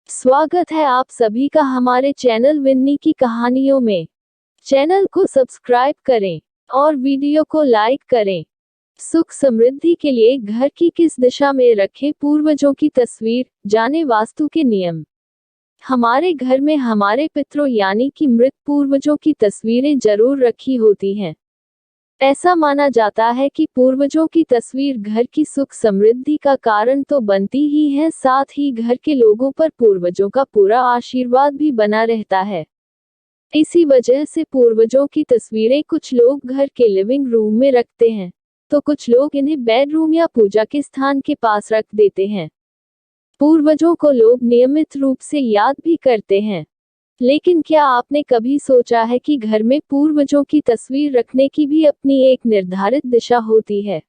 स्वागत है आप सभी का हमारे चैनल विन्नी की कहानियों में। चैनल को सब्सक्राइब करें और वीडियो को लाइक करें। सुख समृद्धि के लिए घर की किस दिशा में रखें पूर्वजों की तस्वीर, जाने वास्तु के नियम। हमारे घर में हमारे पितरों यानी कि मृत पूर्वजों की तस्वीरें जरूर रखी होती हैं। ऐसा माना जाता है कि पूर्वजों की तस्वीर घर की सुख समृद्धि का कारण तो बनती ही है, साथ ही घर के लोगों पर पूर्वजों का पूरा आशीर्वाद भी बना रहता है। इसी वजह से पूर्वजों की तस्वीरें कुछ लोग घर के लिविंग रूम में रखते हैं, तो कुछ लोग इन्हें बेडरूम या पूजा के स्थान के पास रख देते हैं। पूर्वजों को लोग नियमित रूप से याद भी करते हैं। लेकिन क्या आपने कभी सोचा है कि घर में पूर्वजों की तस्वीर रखने की भी अपनी एक निर्धारित दिशा होती है,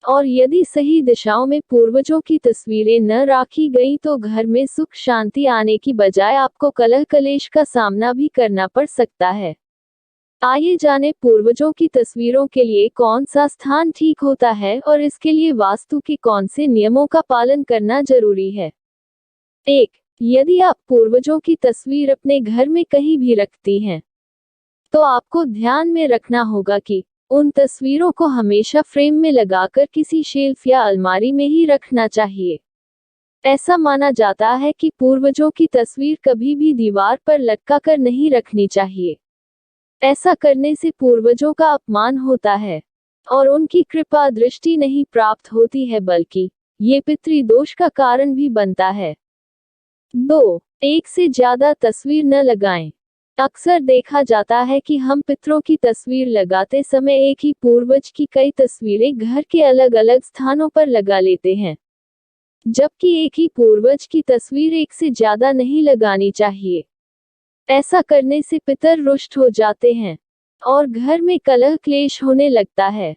और यदि सही दिशाओं में पूर्वजों की तस्वीरें न राखी गई तो घर में सुख शांति आने की बजाय आपको कलह कलेश का सामना भी करना पड़ सकता है। आइए जाने पूर्वजों की तस्वीरों के लिए कौन सा स्थान ठीक होता है और इसके लिए वास्तु के कौन से नियमों का पालन करना जरूरी है। 1. यदि आप पूर्वजों की तस्वीर अपने घर में कहीं भी रखती हैं, तो आपको ध्यान में रखना होगा कि उन तस्वीरों को हमेशा फ्रेम में लगाकर किसी शेल्फ या अलमारी में ही रखना चाहिए। ऐसा माना जाता है कि पूर्वजों की तस्वीर कभी भी दीवार पर लटका कर नहीं रखनी चाहिए। ऐसा करने से पूर्वजों का अपमान होता है और उनकी कृपा दृष्टि नहीं प्राप्त होती है, बल्कि ये पितृदोष का कारण भी बनता है। 2. एक से ज्यादा तस्वीर न लगाएं। अक्सर देखा जाता है कि हम पितरों की तस्वीर लगाते समय एक ही पूर्वज की कई तस्वीरें घर के अलग अलग स्थानों पर लगा लेते हैं, जबकि एक ही पूर्वज की तस्वीर एक से ज्यादा नहीं लगानी चाहिए। ऐसा करने से पितर रुष्ट हो जाते हैं और घर में कलह क्लेश होने लगता है।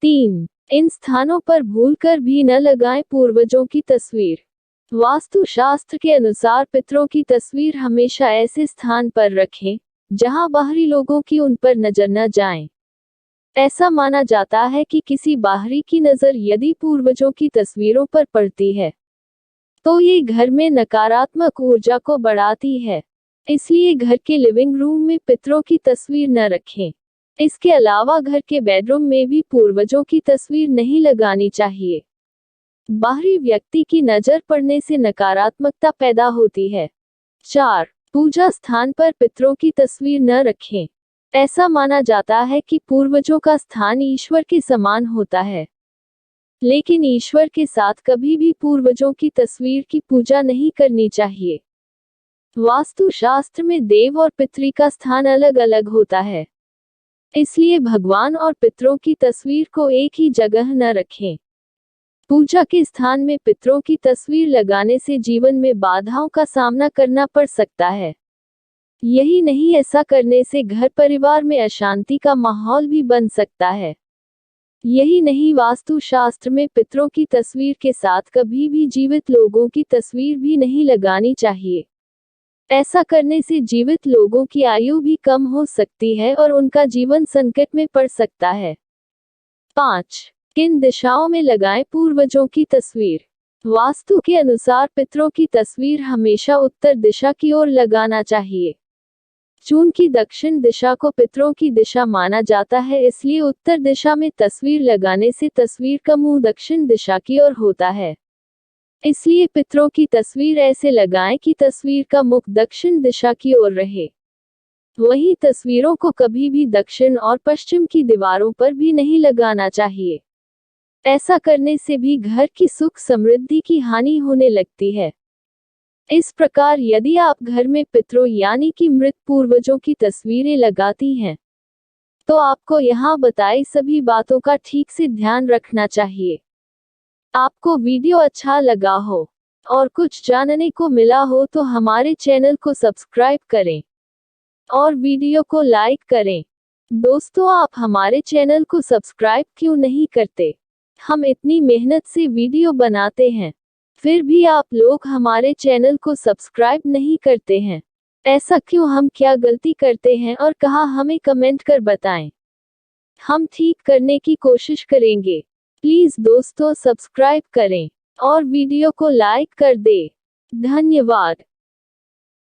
3. इन स्थानों पर भूलकर भी न लगाएं पूर्वजों की तस्वीर। वास्तु शास्त्र के अनुसार पितरों की तस्वीर हमेशा ऐसे स्थान पर रखें जहां बाहरी लोगों की उन पर नजर न जाए। ऐसा माना जाता है कि किसी बाहरी की नजर यदि पूर्वजों की तस्वीरों पर पड़ती है तो ये घर में नकारात्मक ऊर्जा को बढ़ाती है। इसलिए घर के लिविंग रूम में पितरों की तस्वीर न रखें। इसके अलावा घर के बेडरूम में भी पूर्वजों की तस्वीर नहीं लगानी चाहिए। बाहरी व्यक्ति की नजर पड़ने से नकारात्मकता पैदा होती है। 4. पूजा स्थान पर पितरों की तस्वीर न रखें। ऐसा माना जाता है कि पूर्वजों का स्थान ईश्वर के समान होता है, लेकिन ईश्वर के साथ कभी भी पूर्वजों की तस्वीर की पूजा नहीं करनी चाहिए। वास्तु शास्त्र में देव और पितरी का स्थान अलग अलग होता है, इसलिए भगवान और पितरों की तस्वीर को एक ही जगह न रखें। पूजा के स्थान में पितरों की तस्वीर लगाने से जीवन में बाधाओं का सामना करना पड़ सकता है। यही नहीं, ऐसा करने से घर परिवार में अशांति का माहौल भी बन सकता है। यही नहीं, वास्तु शास्त्र में पितरों की तस्वीर के साथ कभी भी जीवित लोगों की तस्वीर भी नहीं लगानी चाहिए। ऐसा करने से जीवित लोगों की आयु भी कम हो सकती है और उनका जीवन संकट में पड़ सकता है। 5. किन दिशाओं में लगाएं पूर्वजों की तस्वीर। वास्तु के अनुसार पितरों की तस्वीर हमेशा उत्तर दिशा की ओर लगाना चाहिए। चूंकि दक्षिण दिशा को पितरों की दिशा माना जाता है, इसलिए उत्तर दिशा में तस्वीर लगाने से तस्वीर का मुंह दक्षिण दिशा की ओर होता है। इसलिए पितरों की तस्वीर ऐसे लगाएं कि तस्वीर का मुख दक्षिण दिशा की ओर रहे। वहीं तस्वीरों को कभी भी दक्षिण और पश्चिम की दीवारों पर भी नहीं लगाना चाहिए। ऐसा करने से भी घर की सुख समृद्धि की हानि होने लगती है। इस प्रकार यदि आप घर में पितरों यानी कि मृत पूर्वजों की तस्वीरें लगाती हैं, तो आपको यहाँ बताई सभी बातों का ठीक से ध्यान रखना चाहिए। आपको वीडियो अच्छा लगा हो और कुछ जानने को मिला हो तो हमारे चैनल को सब्सक्राइब करें और वीडियो को लाइक करें। दोस्तों, आप हमारे चैनल को सब्सक्राइब क्यों नहीं करते? हम इतनी मेहनत से वीडियो बनाते हैं, फिर भी आप लोग हमारे चैनल को सब्सक्राइब नहीं करते हैं। ऐसा क्यों? हम क्या गलती करते हैं और कहाँ, हमें कमेंट कर बताएं। हम ठीक करने की कोशिश करेंगे। प्लीज दोस्तों, सब्सक्राइब करें और वीडियो को लाइक कर दें। धन्यवाद।